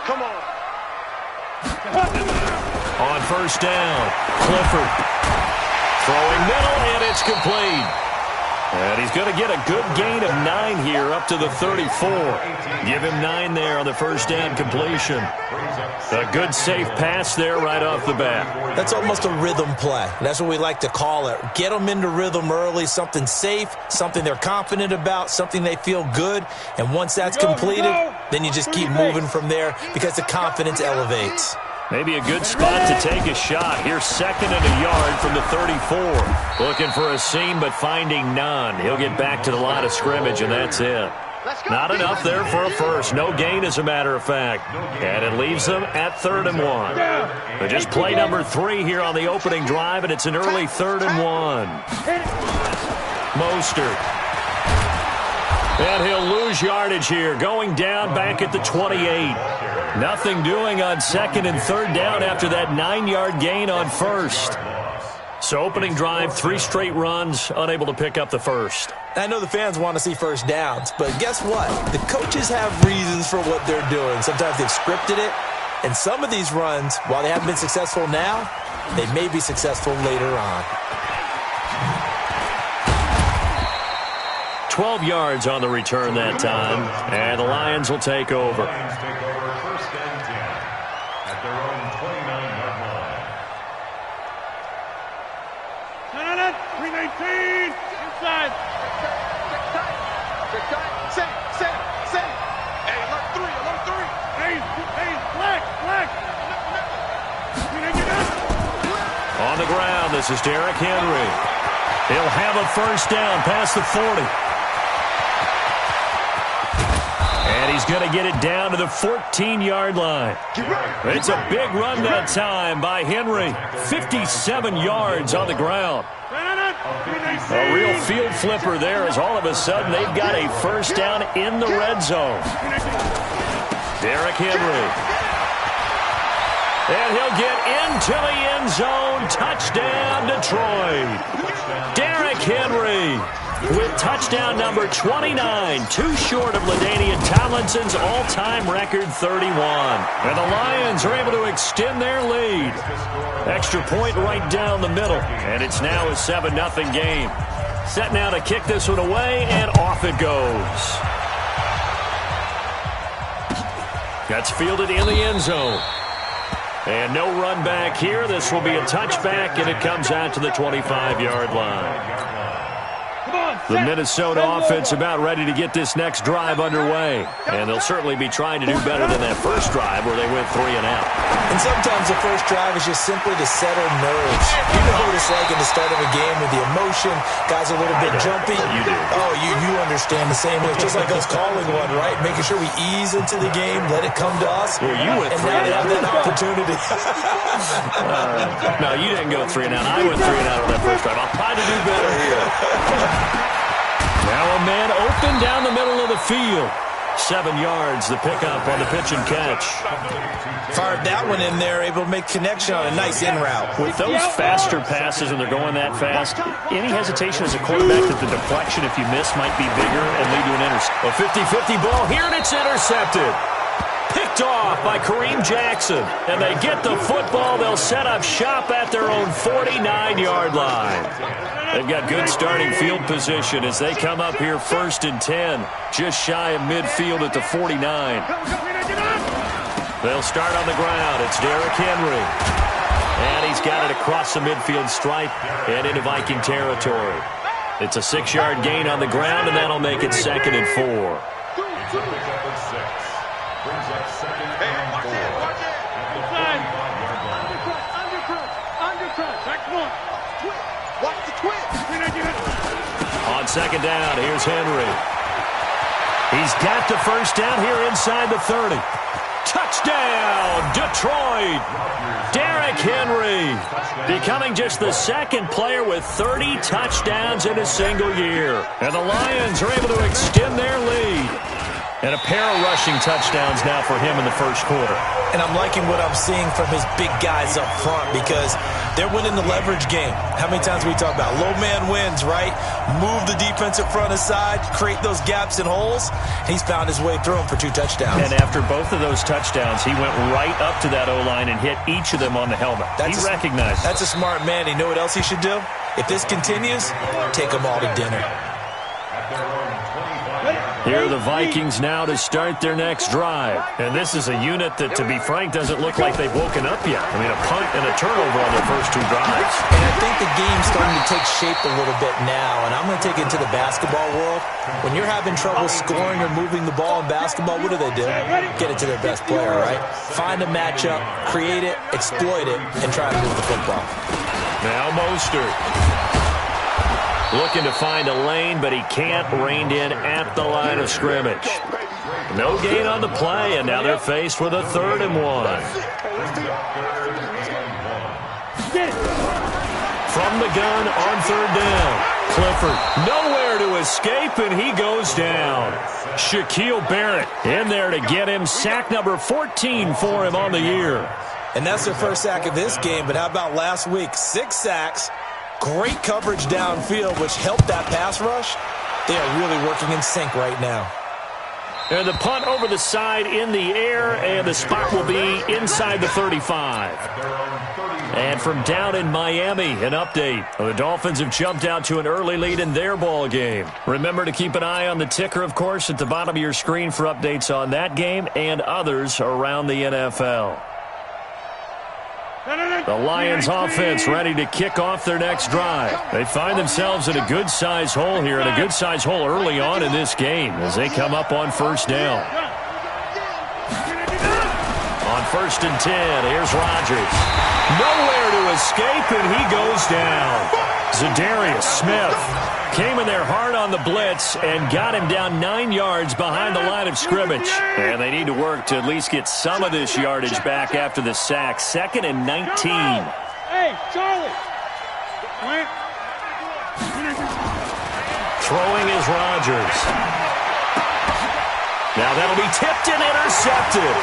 Come on. On first down, Clifford. Throwing middle, and it's complete. And he's going to get a good gain of 9 here up to the 34. Give him 9 there on the first down completion. A good safe pass there right off the bat. That's almost a rhythm play. That's what we like to call it. Get them into rhythm early, something safe, something they're confident about, something they feel good. And once that's completed, then you just keep moving from there because the confidence elevates. Maybe a good spot to take a shot. Here's 2nd and a yard from the 34. Looking for a seam, but finding none. He'll get back to the line of scrimmage, and that's it. Not enough there for a first. No gain, as a matter of fact. And it leaves them at 3rd and 1. But just play number 3 here on the opening drive, and it's an early 3rd and 1. Mostert. And he'll lose yardage here, going down back at the 28. Nothing doing on 2nd and 3rd down after that 9-yard gain on 1st. So opening drive, 3 straight runs, unable to pick up the first. I know the fans want to see first downs, but guess what? The coaches have reasons for what they're doing. Sometimes they've scripted it, and some of these runs, while they haven't been successful now, they may be successful later on. 12 yards on the return that time, and the Lions will take over. First and 10 at their own 29-yard line. 319 inside. Set. Hey, alert 3. Hey, black. On the ground, this is Derrick Henry. He'll have a first down past the 40. And he's going to get it down to the 14-yard line. It's a big run that time by Henry. 57 yards on the ground. A real field flipper there as all of a sudden they've got a first down in the red zone. Derrick Henry. And he'll get into the end zone. Touchdown, Detroit. Derrick Henry with touchdown number 29, too short of LaDainian Tomlinson's all-time record 31. And the Lions are able to extend their lead. Extra point right down the middle, and it's now a 7-0 game. Set now to kick this one away, and off it goes. That's fielded in the end zone. And no run back here. This will be a touchback, and it comes out to the 25-yard line. The Minnesota offense about ready to get this next drive underway. And they'll certainly be trying to do better than that first drive where they went 3 and out. And sometimes the first drive is just simply to settle nerves. You know what it's like at the start of a game with the emotion. Guys are a little bit jumpy. You do. Oh, you understand the same way. Just like us calling one, right? Making sure we ease into the game, let it come to us. Well, you went 3 and out. now they have that opportunity. No, you didn't go 3 and out. I went 3 and out on that first drive. I'll try to do better here. Now a man open down the middle of the field. 7 yards, the pickup on the pitch and catch. Fired that one in there, able to make connection on a nice in route. With those faster passes and they're going that fast, any hesitation as a quarterback that the deflection, if you miss, might be bigger and lead to an interception. A 50-50 ball here, and it's intercepted. Picked off by Kareem Jackson. And they get the football. They'll set up shop at their own 49-yard line. They've got good starting field position as they come up here 1st and 10, just shy of midfield at the 49. They'll start on the ground. It's Derrick Henry. And he's got it across the midfield stripe and into Viking territory. It's a 6-yard gain on the ground, and that'll make it 2nd and 4. Brings up 2nd and 4. Watch the twist. On 2nd down, here's Henry. He's got the first down here inside the 30. Touchdown, Detroit! Derrick Henry becoming just the 2nd player with 30 touchdowns in a single year. And the Lions are able to extend their lead. And a pair of rushing touchdowns now for him in the first quarter. And I'm liking what I'm seeing from his big guys up front because they're winning the leverage game. How many times we talk about low man wins, right? Move the defensive front aside, create those gaps and holes. He's found his way through them for 2 touchdowns. And after both of those touchdowns, he went right up to that O-line and hit each of them on the helmet. He recognized it. That's a smart man. You know what else he should do? If this continues, take them all to dinner. Here are the Vikings now to start their next drive. And this is a unit that, to be frank, doesn't look like they've woken up yet. I mean, a punt and a turnover on their first 2 drives. And I think the game's starting to take shape a little bit now. And I'm going to take it into the basketball world. When you're having trouble scoring or moving the ball in basketball, what do? Get it to their best player, right? Find a matchup, create it, exploit it, and try to move the football. Now Mostert. Looking to find a lane, but he can't. Reined in at the line of scrimmage. No gain on the play, and now they're faced with a 3rd and 1. From the gun on 3rd down. Clifford nowhere to escape, and he goes down. Shaquille Barrett in there to get him. Sack number 14 for him on the year. And that's their first sack of this game, but how about last week? 6 sacks. Great coverage downfield, which helped that pass rush. They are really working in sync right now. And the punt over the side in the air, and the spot will be inside the 35. And from down in Miami, an update. The Dolphins have jumped out to an early lead in their ball game. Remember to keep an eye on the ticker, of course, at the bottom of your screen for updates on that game and others around the NFL. The Lions offense ready to kick off their next drive. They find themselves in a good-sized hole here, and a good-sized hole early on in this game as they come up on 1st down. On 1st and 10, here's Rodgers. Nowhere to escape, and he goes down. Zadarius Smith came in there hard on the blitz and got him down 9 yards behind the line of scrimmage. And they need to work to at least get some of this yardage back after the sack. 2nd and 19. Hey, Charlie. Throwing is Rodgers. Now that'll be tipped and intercepted.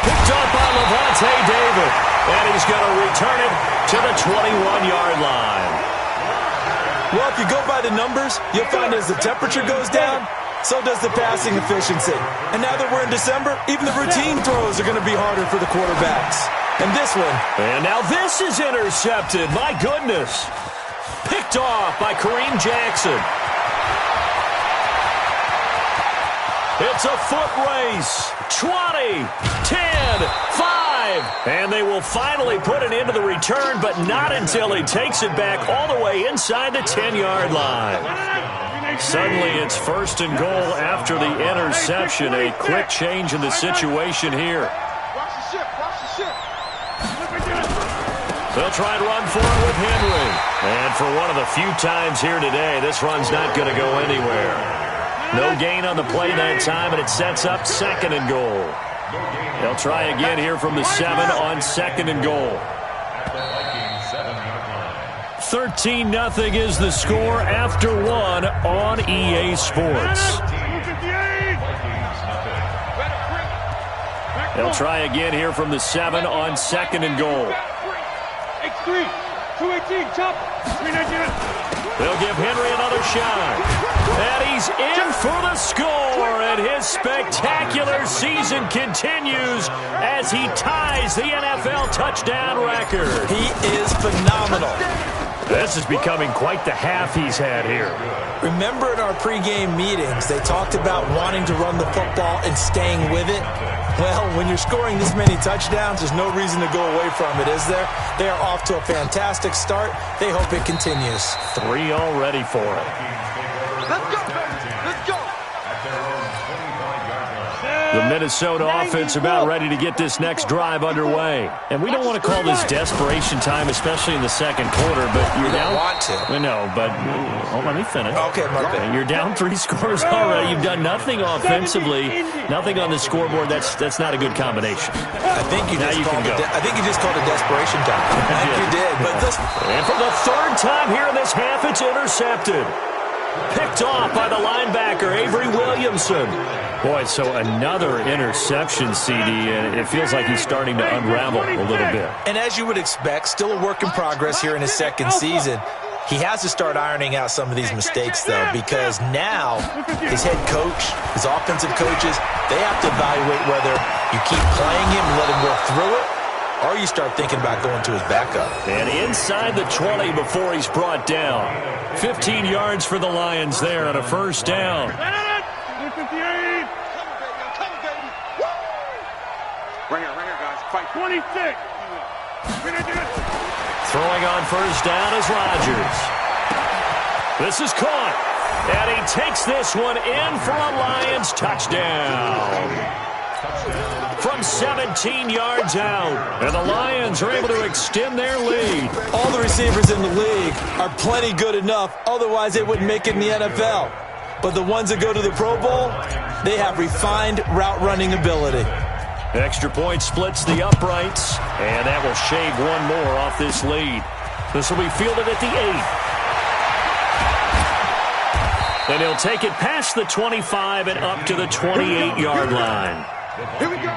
Picked up by Levante David. And he's going to return it to the 21-yard line. Well, if you go by the numbers, you'll find as the temperature goes down, so does the passing efficiency. And now that we're in December, even the routine throws are going to be harder for the quarterbacks. And this one. And now this is intercepted. My goodness. Picked off by Kareem Jackson. It's a foot race. 20, 10, 5. And they will finally put an end to the return, but not until he takes it back all the way inside the 10-yard line. Suddenly it's 1st and goal after the interception. A quick change in the situation here. They'll try and run for it with Henry. And for one of the few times here today, this run's not going to go anywhere. No gain on the play that time, and it sets up 2nd and goal. They'll try again here from the 7 on 2nd and goal. 13-0 is the score after 1 on EA Sports. They'll try again here from the 7 on 2nd and goal. X3, 218, chop, 319. They'll give Henry another shot. And he's in for the score, and his spectacular season continues as he ties the NFL touchdown record. He is phenomenal. This is becoming quite the half he's had here. Remember in our pregame meetings, they talked about wanting to run the football and staying with it? Well, when you're scoring this many touchdowns, there's no reason to go away from it, is there? They are off to a fantastic start. They hope it continues. 3 already for it. Let's go, let's go. The Minnesota offense about ready to get this next drive underway. And we don't want to call this desperation time, especially in the 2nd quarter, but you're down. You don't want to. I know, but let me finish. Okay, my bad. You're down 3 scores already. You've done nothing offensively, nothing on the scoreboard. That's not a good combination. I think you just called it desperation time. I think you did. But and for the 3rd time here in this half, it's intercepted. Picked off by the linebacker, Avery Williamson. Boy, so another interception, CD, and it feels like he's starting to unravel a little bit. And as you would expect, still a work in progress here in his second season. He has to start ironing out some of these mistakes, though, because now his head coach, his offensive coaches, they have to evaluate whether you keep playing him and let him work through it, or you start thinking about going to his backup. And inside the 20 before he's brought down. 15 yards for the Lions there on a first down. Right here, guys. Fight. 26. Throwing on first down is Rodgers. This is caught. And he takes this one in for a Lions touchdown. From 17 yards out. And the Lions are able to extend their lead. All the receivers in the league are plenty good enough. Otherwise, they wouldn't make it in the NFL. But the ones that go to the Pro Bowl, they have refined route running ability. Extra point splits the uprights, and that will shave one more off this lead. This will be fielded at the 8. And he'll take it past the 25 and up to the 28-yard line. Here we go.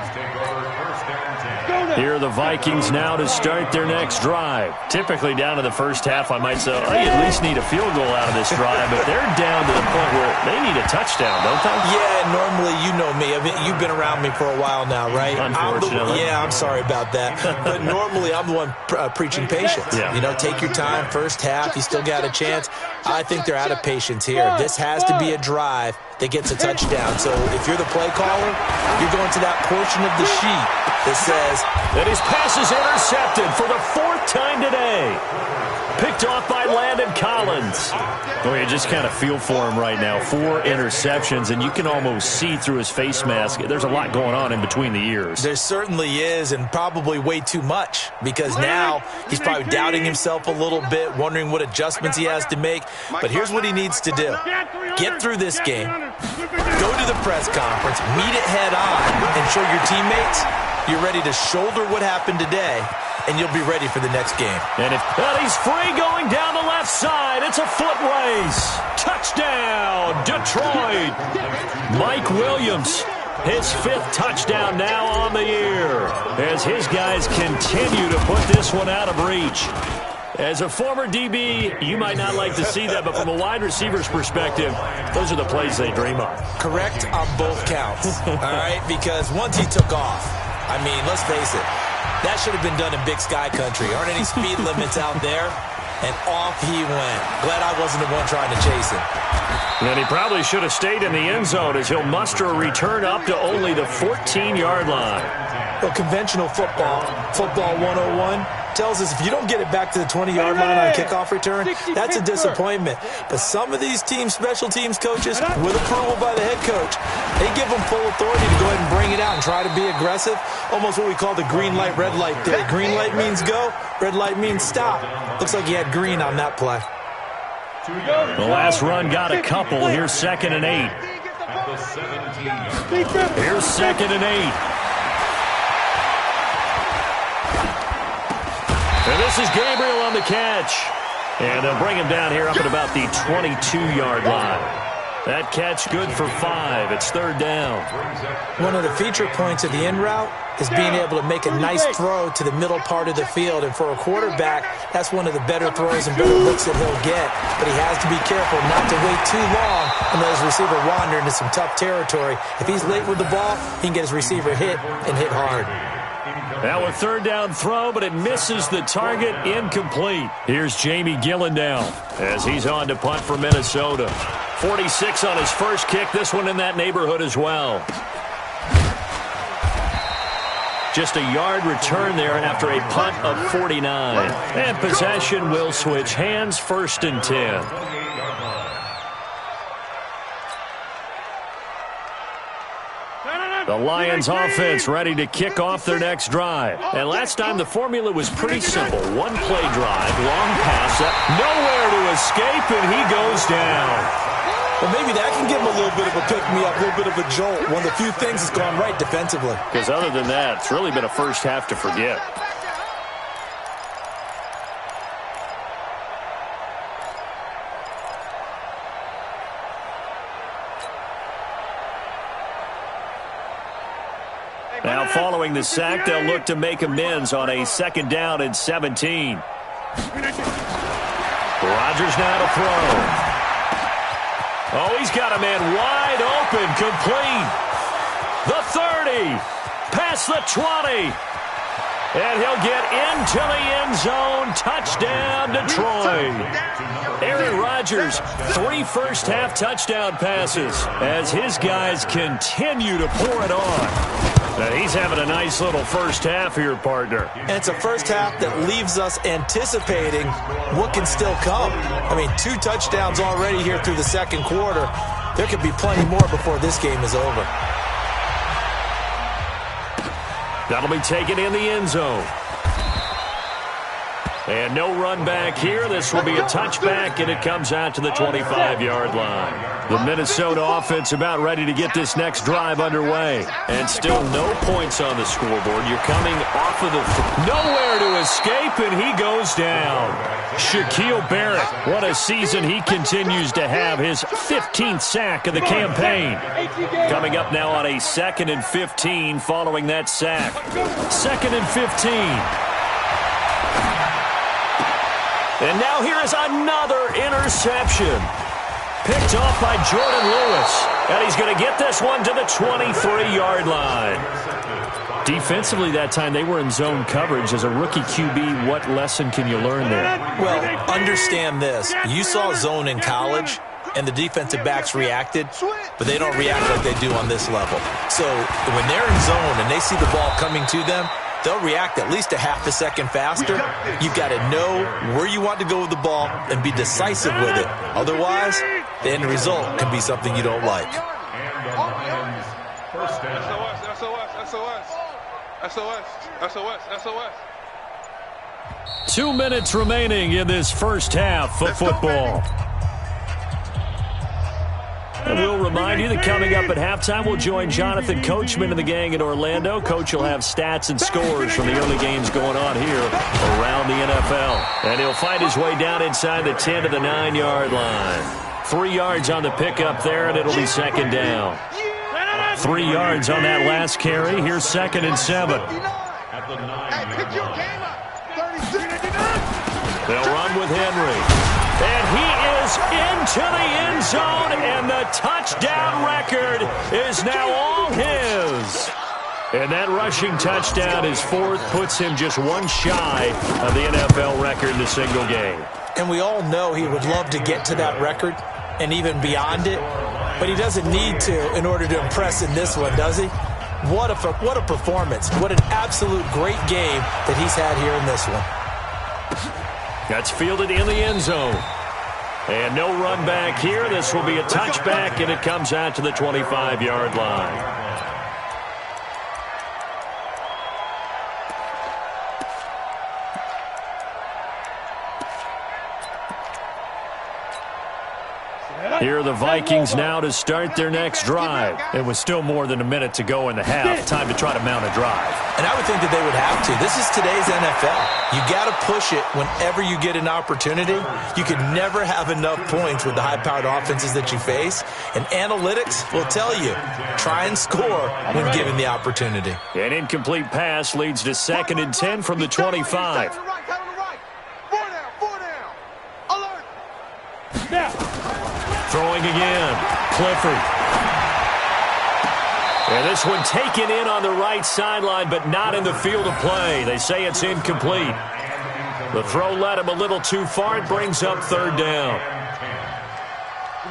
Here are the Vikings now to start their next drive. Typically down to the first half, I might say, oh, you at least need a field goal out of this drive, but they're down to the point where they need a touchdown, don't they? Yeah, normally, you know me. I mean, you've been around me for a while now, right? Unfortunately. I'm sorry about that. But normally, I'm the one preaching patience. Yeah. You know, take your time, first half, you still got a chance. I think they're out of patience here. This has to be a drive that gets a touchdown. So if you're the play caller, you're going to that portion of the sheet that says that his pass is intercepted for the 4th time today. Picked off by Landon Collins. Oh, you just kind of feel for him right now. 4 interceptions, and you can almost see through his face mask. There's a lot going on in between the ears. There certainly is, and probably way too much, because now he's probably doubting himself a little bit, wondering what adjustments he has to make. But here's what he needs to do. Get through this game, go to the press conference, meet it head on, and show your teammates you're ready to shoulder what happened today, and you'll be ready for the next game. And he's free going down the left side. It's a foot race. Touchdown, Detroit. Mike Williams, his 5th touchdown now on the year, as his guys continue to put this one out of reach. As a former DB, you might not like to see that, but from a wide receiver's perspective, those are the plays they dream of. Correct on both counts, all right? Because once he took off, I mean, let's face it, that should have been done in Big Sky Country. Aren't any speed limits out there? And off he went. Glad I wasn't the one trying to chase him. And he probably should have stayed in the end zone as he'll muster a return up to only the 14-yard line. Well, conventional football 101, tells us if you don't get it back to the 20-yard line on a kickoff return, that's a disappointment. But some of these teams, special teams coaches, with approval by the head coach, they give them full authority to go ahead and bring it out and try to be aggressive. Almost what we call the green light, red light theory. Green light means go, red light means stop. Looks like he had green on that play. The last run got a couple. Here's 2nd and 8. Here's 2nd and 8. And this is Gabriel on the catch. And they'll bring him down here up at about the 22-yard line. That catch good for 5. It's 3rd down. One of the feature points of the in route is being able to make a nice throw to the middle part of the field. And for a quarterback, that's one of the better throws and better looks that he'll get. But he has to be careful not to wait too long and let his receiver wander into some tough territory. If he's late with the ball, he can get his receiver hit and hit hard. Now a 3rd down throw, but it misses the target, incomplete. Here's Jamie Gillendow as he's on to punt for Minnesota. 46 on his first kick, this one in that neighborhood as well. Just a yard return there after a punt of 49. And possession will switch hands, 1st and 10. The Lions offense ready to kick off their next drive. And last time the formula was pretty simple. 1-play drive, long pass, nowhere to escape, and he goes down. Well, maybe that can give him a little bit of a pick-me-up, a little bit of a jolt. One of the few things that's gone right defensively. Because other than that, it's really been a first half to forget. following the sack, they'll look to make amends on a 2nd down and 17. Rodgers now to throw. Oh, he's got a man wide open, complete. The 30, past the 20. And he'll get into the end zone. Touchdown, Detroit. Aaron Rodgers, 3 first-half touchdown passes as his guys continue to pour it on. And he's having a nice little first half here, partner. And it's a first half that leaves us anticipating what can still come. I mean, 2 touchdowns already here through the 2nd quarter. There could be plenty more before this game is over. That'll be taken in the end zone. And no run back here. This will be a touchback, and it comes out to the 25-yard line. The Minnesota offense about ready to get this next drive underway. And still no points on the scoreboard. You're coming off of the... Nowhere to escape, and he goes down. Shaquille Barrett, what a season he continues to have. His 15th sack of the campaign. Coming up now on a 2nd and 15 following that sack. 2nd and 15. And now here is another interception. Picked off by Jordan Lewis. And he's going to get this one to the 23-yard line. Defensively that time, they were in zone coverage. As a rookie QB, what lesson can you learn there? Well, understand this. You saw zone in college, and the defensive backs reacted, but they don't react like they do on this level. So when they're in zone and they see the ball coming to them, they'll react at least a half a second faster. You've got to know where you want to go with the ball and be decisive with it. Otherwise, the end result can be something you don't like. SOS. 2 minutes remaining in this first half of football. And we'll remind you that coming up at halftime, we'll join Jonathan Coachman and the gang in Orlando. Coach will have stats and scores from the early games going on here around the NFL. And he'll find his way down inside the 10 to the 9-yard line. 3 yards on the pickup there, and it'll be 2nd down. 3 yards on that last carry. Here's 2nd and 7. They'll run with Henry. And he is into the end zone, and the touchdown record is now all his. And that rushing touchdown is 4th, puts him just 1 shy of the NFL record in a single game. And we all know he would love to get to that record and even beyond it, but he doesn't need to in order to impress in this one, does he? What a performance. What an absolute great game that he's had here in this one. That's fielded in the end zone. And no run back here. This will be a touchback, and it comes out to the 25-yard line. Here are the Vikings now to start their next drive. It was still more than a minute to go in the half. Time to try to mount a drive. And I would think that they would have to. This is today's NFL. You got to push it whenever you get an opportunity. You can never have enough points with the high-powered offenses that you face. And analytics will tell you, try and score when given the opportunity. An incomplete pass leads to 2nd and 10 from the 25. Throwing again, Clifford. And this one taken in on the right sideline, but not in the field of play. They say it's incomplete. The throw led him a little too far. It brings up 3rd down.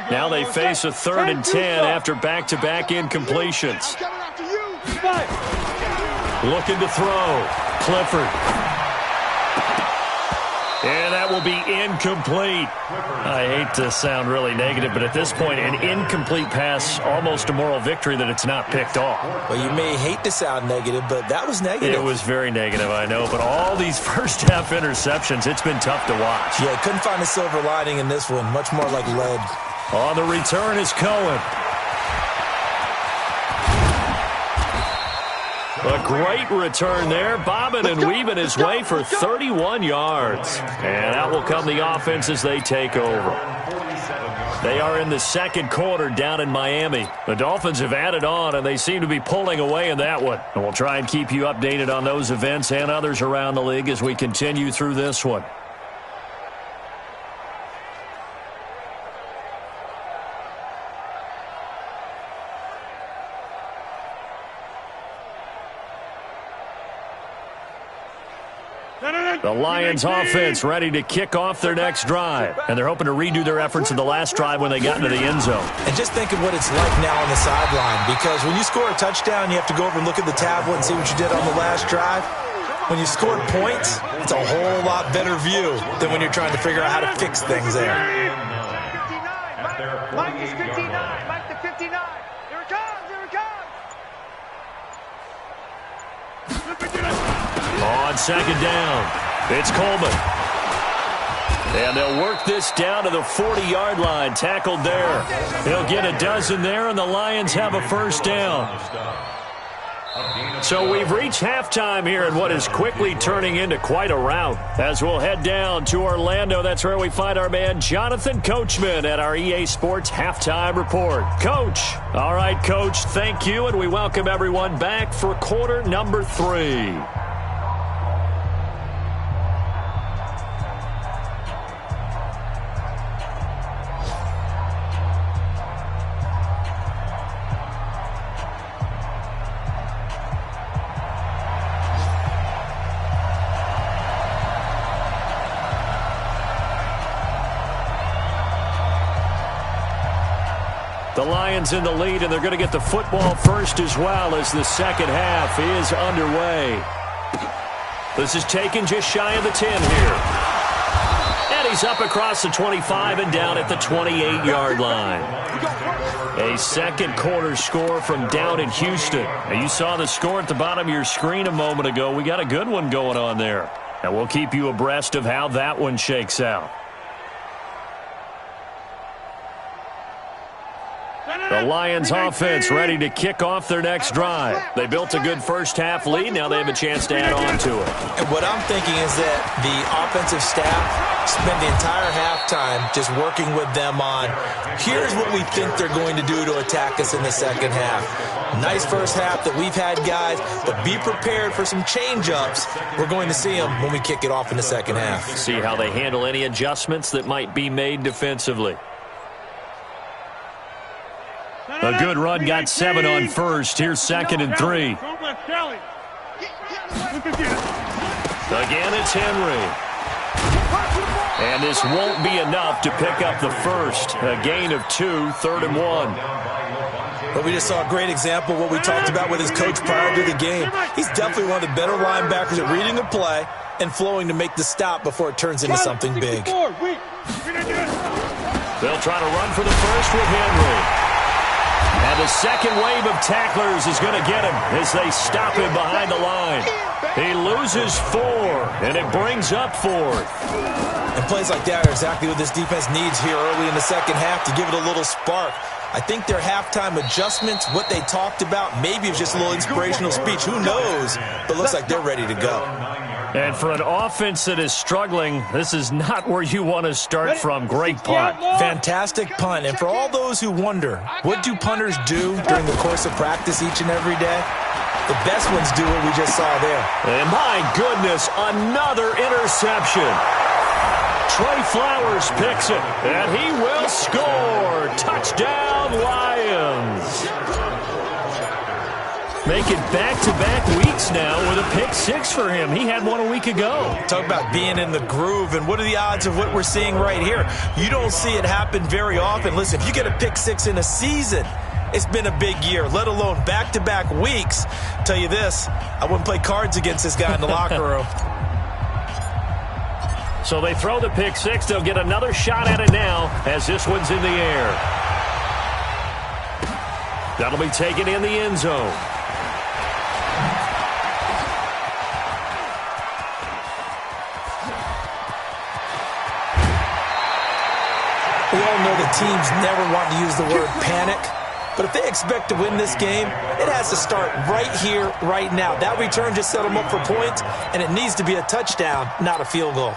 Now they face a 3rd and 10 after back-to-back incompletions. Looking to throw, Clifford. And that will be incomplete. I hate to sound really negative, but at this point, an incomplete pass, almost a moral victory that it's not picked off. Well, you may hate to sound negative, but that was negative. It was very negative, I know. But all these first-half interceptions, it's been tough to watch. Yeah, couldn't find a silver lining in this one. Much more like lead. On the return is Cohen. A great return there, bobbing and weaving his way for 31 yards. And out will come the offense as they take over. They are in the second quarter down in Miami. The Dolphins have added on, and they seem to be pulling away in that one. And we'll try and keep you updated on those events and others around the league as we continue through this one. The Lions offense ready to kick off their next drive. And they're hoping to redo their efforts in the last drive when they got into the end zone. And just think of what it's like now on the sideline, because when you score a touchdown, you have to go over and look at the tablet and see what you did on the last drive. When you scored points, it's a whole lot better view than when you're trying to figure out how to fix things there. Mike is 59. Mike the 59. Here it comes. Here it comes. On second down, it's Coleman. And they'll work this down to the 40-yard line. Tackled there. He'll get a dozen there, and the Lions have a first down. So we've reached halftime here in what is quickly turning into quite a rout. As we'll head down to Orlando, that's where we find our man Jonathan Coachman at our EA Sports Halftime Report. Coach. All right, Coach, thank you, and we welcome everyone back for quarter number 3. The Lions in the lead, and they're going to get the football first as well as the second half is underway. This is taken just shy of the 10 here. And he's up across the 25 and down at the 28-yard line. A second quarter score from down in Houston. Now, you saw the score at the bottom of your screen a moment ago. We got a good one going on there. And we'll keep you abreast of how that one shakes out. The Lions offense ready to kick off their next drive. They built a good first-half lead. Now they have a chance to add on to it. And what I'm thinking is that the offensive staff spent the entire halftime just working with them on, here's what we think they're going to do to attack us in the second half. Nice first half that we've had, guys, but be prepared for some change-ups. We're going to see them when we kick it off in the second half. See how they handle any adjustments that might be made defensively. A good run got 7 on first. Here's second and 3. Again, it's Henry. And this won't be enough to pick up the first. A gain of 2, third and 1. But we just saw a great example of what we talked about with his coach prior to the game. He's definitely one of the better linebackers at reading the play and flowing to make the stop before it turns into something big. They'll try to run for the first with Henry. And the second wave of tacklers is going to get him as they stop him behind the line. He loses 4, and it brings up 4th. And plays like that are exactly what this defense needs here early in the second half to give it a little spark. I think their halftime adjustments, what they talked about, maybe it's just a little inspirational speech. Who knows? But it looks like they're ready to go. And for an offense that is struggling, this is not where you want to start from. Great punt. Fantastic punt. And for all those who wonder, what do punters do during the course of practice each and every day? The best ones do what we just saw there. And my goodness, another interception. Trey Flowers picks it, and he will score. Touchdown, Lions. Making back-to-back weeks now with a pick 6 for him. He had one a week ago. Talk about being in the groove, and what are the odds of what we're seeing right here? You don't see it happen very often. Listen, if you get a pick 6 in a season, it's been a big year, let alone back-to-back weeks. Tell you this, I wouldn't play cards against this guy in the locker room. So they throw the pick 6. They'll get another shot at it now as this one's in the air. That'll be taken in the end zone. We all know that teams never want to use the word panic, but if they expect to win this game, it has to start right here, right now. That return just set them up for points, and it needs to be a touchdown, not a field goal.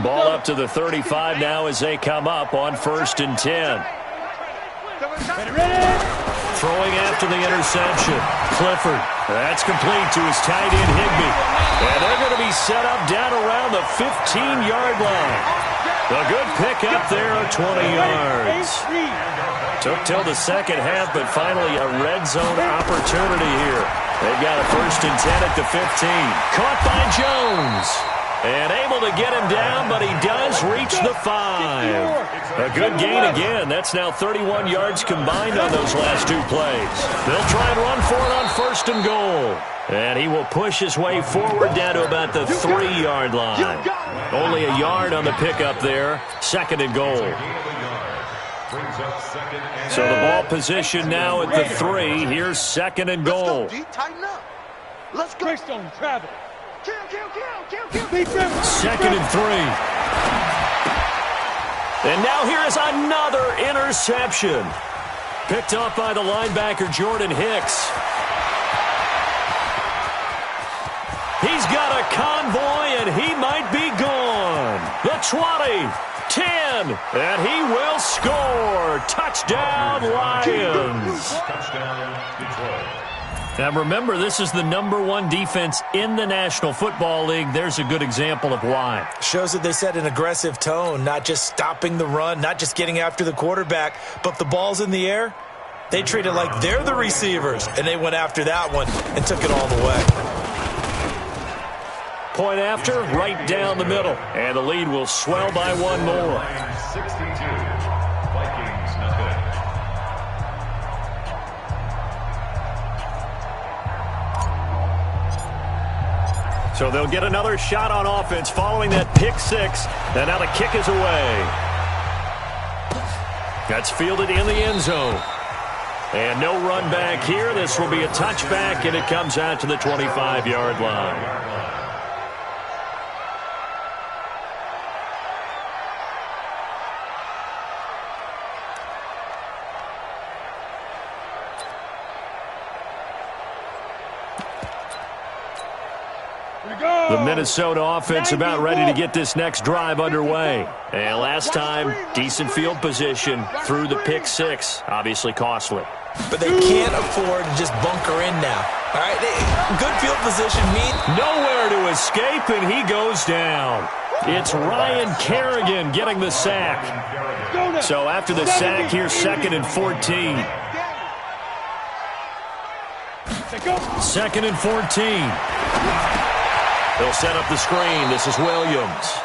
Ball up to the 35 now as they come up on 1st and 10. Throwing after the interception. Clifford. That's complete to his tight end, Higbee. And they're going to be set up down around the 15-yard line. A good pickup there of 20 yards. Took till the second half, but finally a red zone opportunity here. They've got a 1st and 10 at the 15. Caught by Jones. And able to get him down, but he does reach the 5. A good gain again. That's now 31 yards combined on those last 2 plays. They'll try and run for it on 1st and goal. And he will push his way forward down to about the 3-yard line. Only a yard on the pickup there. 2nd and goal. So the ball position now at the 3. Here's 2nd and goal. Let's go. Travel. 2nd and 3. And now here is another interception. Picked up by the linebacker, Jordan Hicks. He's got a convoy, and he might be gone. The 20, 10, and he will score. Touchdown, Lions. Touchdown, Detroit. Now remember, this is the #1 defense in the National Football League. There's a good example of why. Shows that they set an aggressive tone, not just stopping the run, not just getting after the quarterback, but if the ball's in the air, they treat it like they're the receivers, and they went after that one and took it all the way. Point after, right down the middle, and the lead will swell by 1 more. 62. Vikings, nothing. So they'll get another shot on offense following that pick 6. And now the kick is away. That's fielded in the end zone. And no run back here. This will be a touchback, and it comes out to the 25-yard line. The Minnesota offense about ready to get this next drive underway. And last time, decent field position through the pick 6. Obviously costly. But they can't afford to just bunker in now. All right, good field position means nowhere to escape, and he goes down. It's Ryan Kerrigan getting the sack. So after the sack, here's 2nd and 14. 2nd and 14. They'll set up the screen. This is Williams.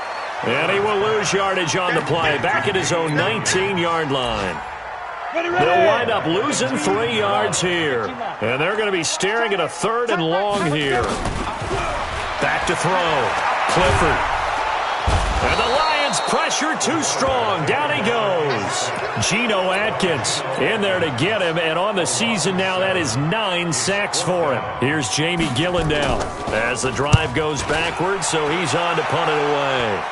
And he will lose yardage on the play. Back at his own 19-yard line. They'll wind up losing 3 yards here. And they're going to be staring at a 3rd and long here. Back to throw. Clifford. And the Lions pressure too strong. Down he goes. Geno Atkins in there to get him. And on the season now, that is 9 sacks for him. Here's Jamie Gillendow as the drive goes backwards, so he's on to punt it away.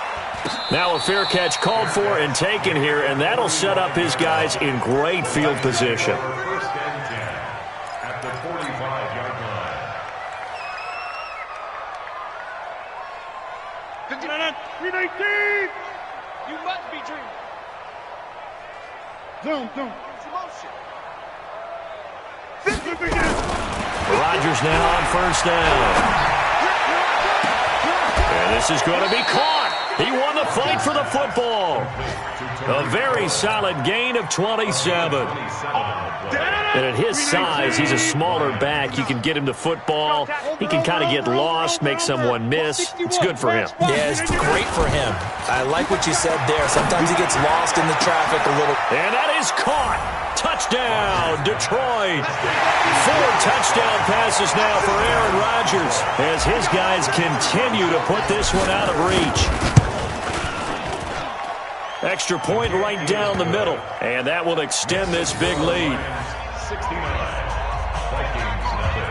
Now a fair catch called for and taken here, and that'll set up his guys in great field position. 1st and 10 at the 45-yard line. 319. You must be dreaming. Zoom. Rodgers now on 1st down. And this is going to be caught. He won the fight for the football. A very solid gain of 27. And at his size, he's a smaller back. You can get him the football. He can kind of get lost, make someone miss. It's good for him. Yeah, it's great for him. I like what you said there. Sometimes he gets lost in the traffic a little. And that is caught. Touchdown, Detroit. 4 touchdown passes now for Aaron Rodgers as his guys continue to put this one out of reach. Extra point right down the middle, and that will extend this big lead. 69. Vikings, nothing.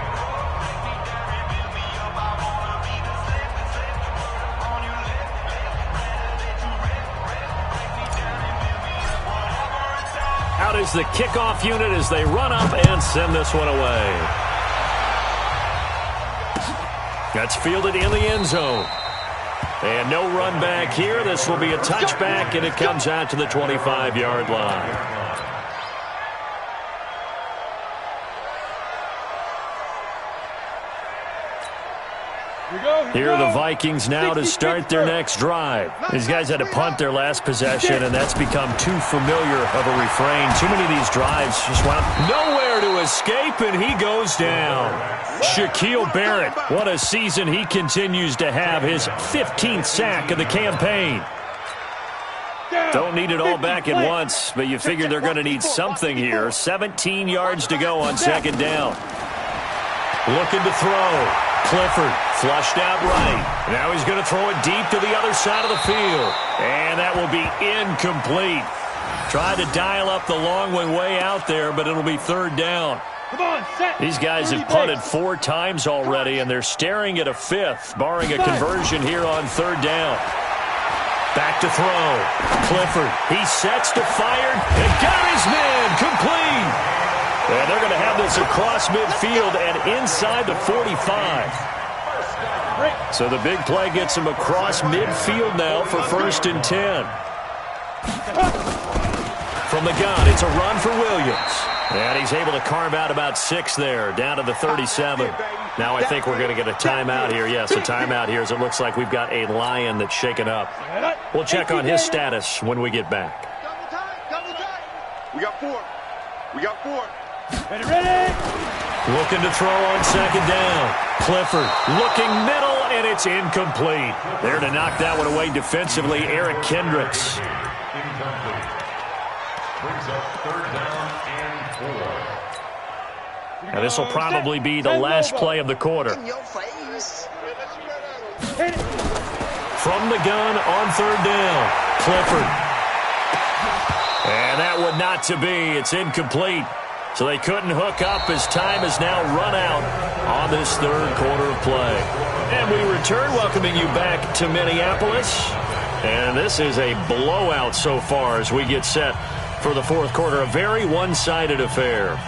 Out is the kickoff unit as they run up and send this one away. That's fielded in the end zone. And no run back here. This will be a touchback, and it comes out to the 25-yard line. Here are the Vikings now to start their next drive. These guys had to punt their last possession, and that's become too familiar of a refrain. Too many of these drives just wound nowhere to escape, and he goes down. Shaquille Barrett, what a season he continues to have. His 15th sack of the campaign. Don't need it all back at once, but you figure they're going to need something here. 17 yards to go on second down. Looking to throw. Clifford flushed out right. Now he's going to throw it deep to the other side of the field. And that will be incomplete. Tried to dial up the long way out there, but it'll be third down. Come on, set. These guys have punted 4 times already, and they're staring at a 5th, barring a conversion here on third down. Back to throw. Clifford, he sets to fire, and got his man complete. And they're going to have this across midfield and inside the 45. So the big play gets him across midfield now for 1st and 10. From the gun, it's a run for Williams. And he's able to carve out about 6 there, down to the 37. Now I think we're going to get a timeout here. Yes, a timeout here as it looks like we've got a Lion that's shaken up. We'll check on his status when we get back. Double time. We got 4. We got 4. Ready? Looking to throw on second down. Clifford looking middle, and it's incomplete. There to knock that one away defensively, Eric Kendricks. Incomplete. Brings up third down and 4. Now this will probably be the last play of the quarter. In your face. From the gun on third down. Clifford. And that one not to be. It's incomplete. So they couldn't hook up as time has now run out on this third quarter of play. And we return, welcoming you back to Minneapolis. And this is a blowout so far as we get set for the fourth quarter. A very one-sided affair.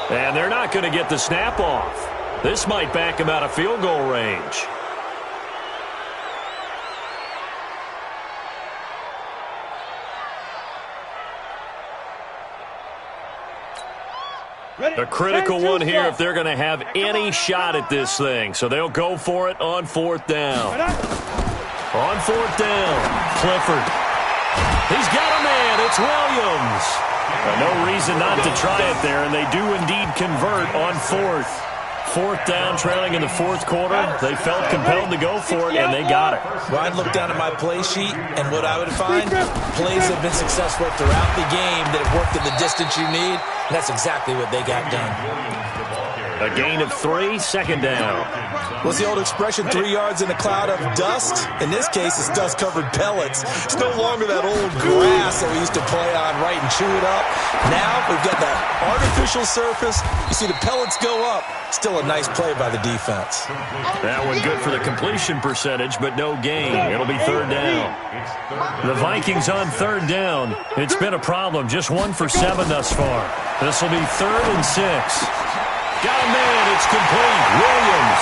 And they're not going to get the snap off. This might back him out of field goal range. A critical one here if they're going to have any shot at this thing. So they'll go for it on fourth down. On fourth down, Clifford. He's got a man. It's Williams. No reason not to try it there, and they do indeed convert on fourth. Fourth down, trailing in the fourth quarter. They felt compelled to go for it, and they got it. Well, I'd look down at my play sheet, and what I would find, plays have been successful throughout the game that have worked at the distance you need, and that's exactly what they got done. A gain of 3, second down. What's the old expression, 3 yards in a cloud of dust? In this case, it's dust-covered pellets. It's no longer that old grass that we used to play on, right, and chew it up. Now we've got that artificial surface. You see the pellets go up. Still a nice play by the defense. That one good for the completion percentage, but no gain. It'll be third down. The Vikings on third down. It's been a problem. Just 1 for 7 thus far. This will be 3rd and 6. Got a man. It's complete. Williams.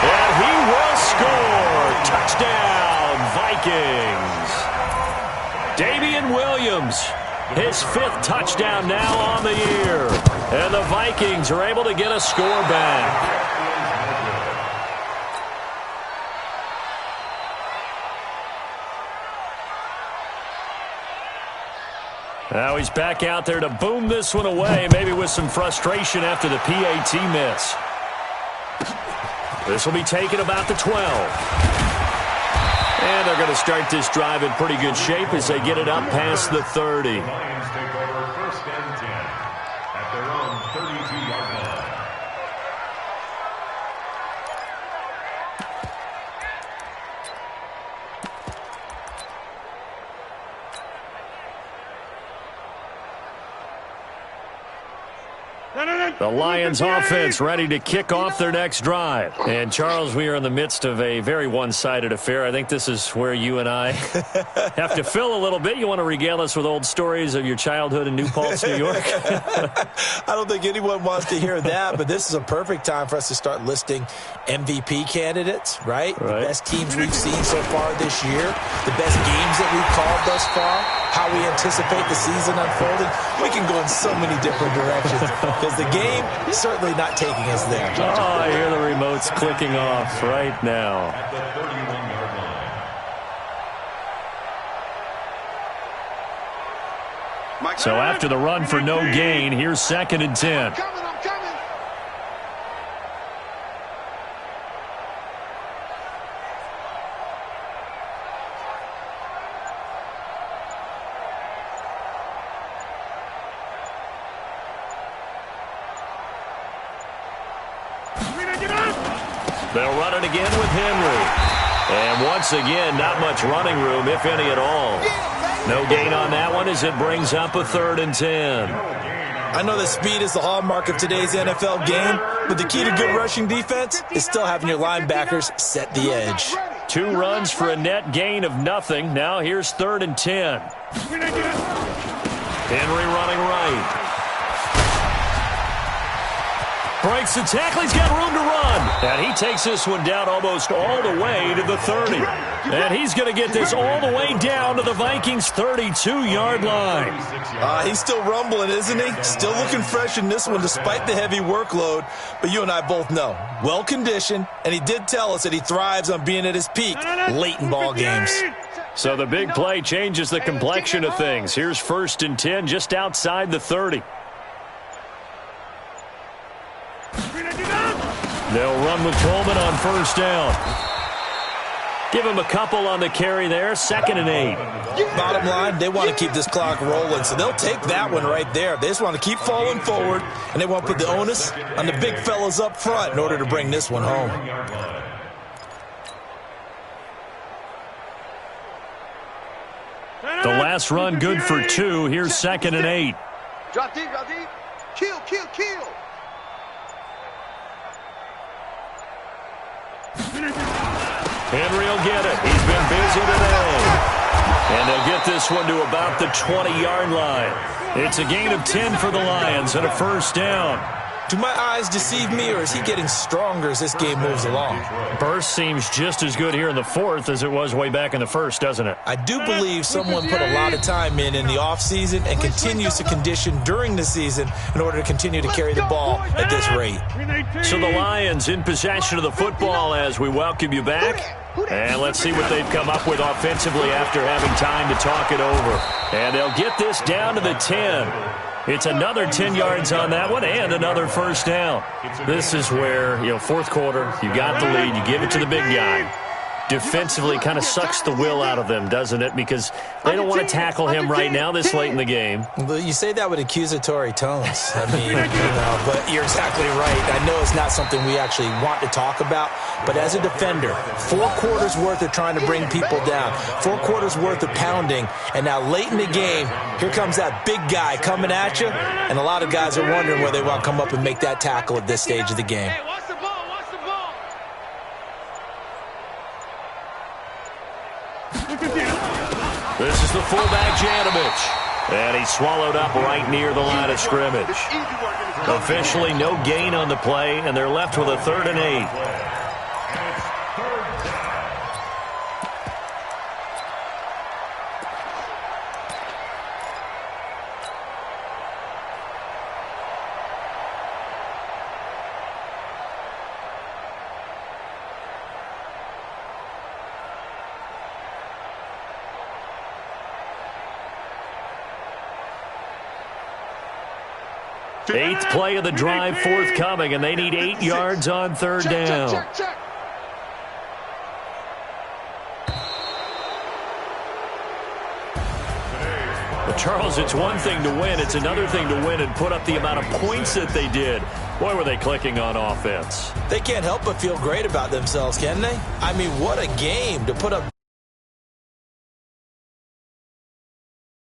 And he will score. Touchdown, Vikings. Damian Williams. His 5th touchdown now on the year. And the Vikings are able to get a score back. Now he's back out there to boom this one away, maybe with some frustration after the PAT miss. This will be taken about the 12. And they're going to start this drive in pretty good shape as they get it up past the 30. Lions take over 1st and 10 at their own 32-yard line. The Lions offense ready to kick off their next drive. And, Charles, we are in the midst of a very one-sided affair. I think this is where you and I have to fill a little bit. You want to regale us with old stories of your childhood in New Paltz, New York? I don't think anyone wants to hear that, but this is a perfect time for us to start listing MVP candidates, right? The best teams we've seen so far this year, the best games that we've called thus far, how we anticipate the season unfolding. We can go in so many different directions because the game is certainly not taking us there. Oh, I hear the remotes clicking off right now. At the 31-yard line. So after the run for no gain, here's 2nd and 10. They'll run it again with Henry. And once again, not much running room, if any at all. No gain on that one as it brings up a 3rd and 10. I know that speed is the hallmark of today's NFL game, but the key to good rushing defense is still having your linebackers set the edge. 2 runs for a net gain of nothing. Now here's 3rd and 10. Henry running right. Breaks the tackle. He's got room to run. And he takes this one down almost all the way to the 30. And he's going to get this all the way down to the Vikings' 32-yard line. He's still rumbling, isn't he? Still looking fresh in this one despite the heavy workload. But you and I both know, well-conditioned, and he did tell us that he thrives on being at his peak late in ball games. So the big play changes the complexion of things. Here's 1st and 10 just outside the 30. They'll run with Coleman on 1st down. Give him a couple on the carry there. 2nd and 8. Bottom line, they want to keep this clock rolling, so they'll take that one right there. They just want to keep falling forward, and they want to put the onus on the big fellas up front in order to bring this one home. The last run good for 2. Here's 2nd and 8. Drop deep, drop deep. Kill, kill, kill. Henry will get it. He's been busy today. And they'll get this one to about the 20-yard line. It's a gain of 10 for the Lions and a 1st down. Do my eyes deceive me, or is he getting stronger as this game moves along? Burst seems just as good here in the 4th as it was way back in the 1st, doesn't it? I do believe someone put a lot of time in the offseason and continues to condition during the season in order to continue to carry the ball at this rate. So the Lions in possession of the football as we welcome you back. And let's see what they've come up with offensively after having time to talk it over. And they'll get this down to the 10. It's another 10 yards on that one and another 1st down. This is where, 4th quarter, you got the lead, you give it to the big guy. Defensively kind of sucks the will out of them, doesn't it? Because they don't want to tackle him right now this late in the game. Well, you say that with accusatory tones. I mean, but you're exactly right. I know it's not something we actually want to talk about, but as a defender, 4 quarters worth of trying to bring people down, 4 quarters worth of pounding, and now late in the game, here comes that big guy coming at you, and a lot of guys are wondering whether they want to come up and make that tackle at this stage of the game. This is the fullback, Janovich. And he swallowed up right near the line of scrimmage. Officially no gain on the play, and they're left with a 3rd and 8. Eighth play of the drive forthcoming, and they need 8 yards on 3rd down. But Charles, it's one thing to win. It's another thing to win and put up the amount of points that they did. Boy, were they clicking on offense. They can't help but feel great about themselves, can they? I mean, what a game to put up.